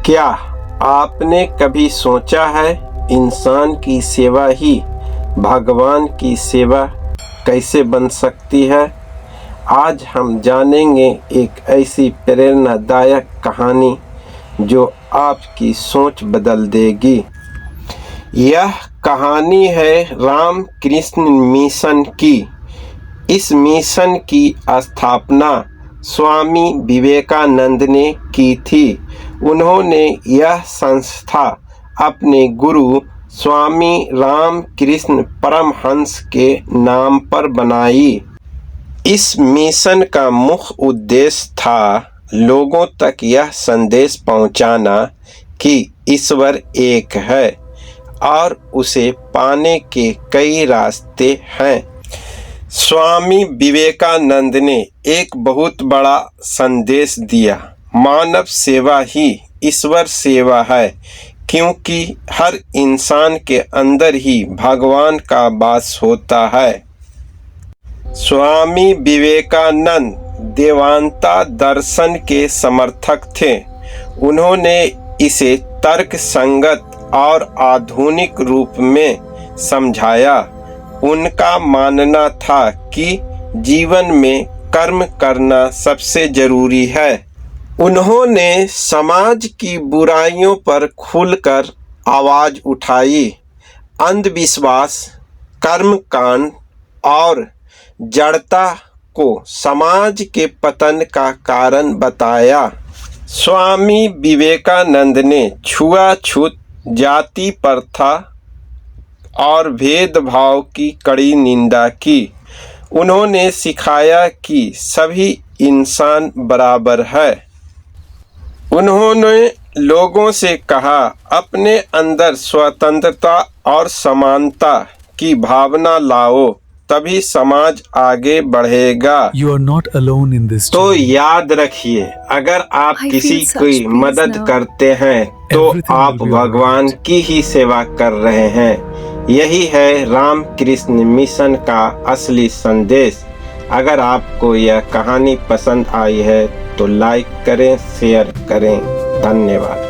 क्या आपने कभी सोचा है इंसान की सेवा ही भगवान की सेवा कैसे बन सकती है? आज हम जानेंगे एक ऐसी प्रेरणादायक कहानी जो आपकी सोच बदल देगी। यह कहानी है रामकृष्ण मिशन की। इस मिशन की स्थापना स्वामी विवेकानंद ने की थी। उन्होंने यह संस्था अपने गुरु स्वामी रामकृष्ण परमहंस के नाम पर बनाई। इस मिशन का मुख्य उद्देश्य था लोगों तक यह संदेश पहुंचाना कि ईश्वर एक है और उसे पाने के कई रास्ते हैं। स्वामी विवेकानंद ने एक बहुत बड़ा संदेश दिया, मानव सेवा ही ईश्वर सेवा है, क्योंकि हर इंसान के अंदर ही भगवान का वास होता है। स्वामी विवेकानंद देवांता दर्शन के समर्थक थे। उन्होंने इसे तर्क संगत और आधुनिक रूप में समझाया। उनका मानना था कि जीवन में कर्म करना सबसे जरूरी है। उन्होंने समाज की बुराइयों पर खुलकर आवाज उठाई, अंधविश्वास, कर्मकांड और जड़ता को समाज के पतन का कारण बताया। स्वामी विवेकानंद ने छुआछूत, जाति प्रथा और भेदभाव की कड़ी निंदा की। उन्होंने सिखाया कि सभी इंसान बराबर है। उन्होंने लोगों से कहा, अपने अंदर स्वतंत्रता और समानता की भावना लाओ, तभी समाज आगे बढ़ेगा। You are not alone in this तो journey. याद रखिए, अगर आप I किसी feel such की peace मदद now. करते हैं तो Everything आप will be भगवान alright. की ही सेवा कर रहे हैं। यही है रामकृष्ण मिशन का असली संदेश। अगर आपको यह कहानी पसंद आई है तो लाइक करें, शेयर करें। धन्यवाद।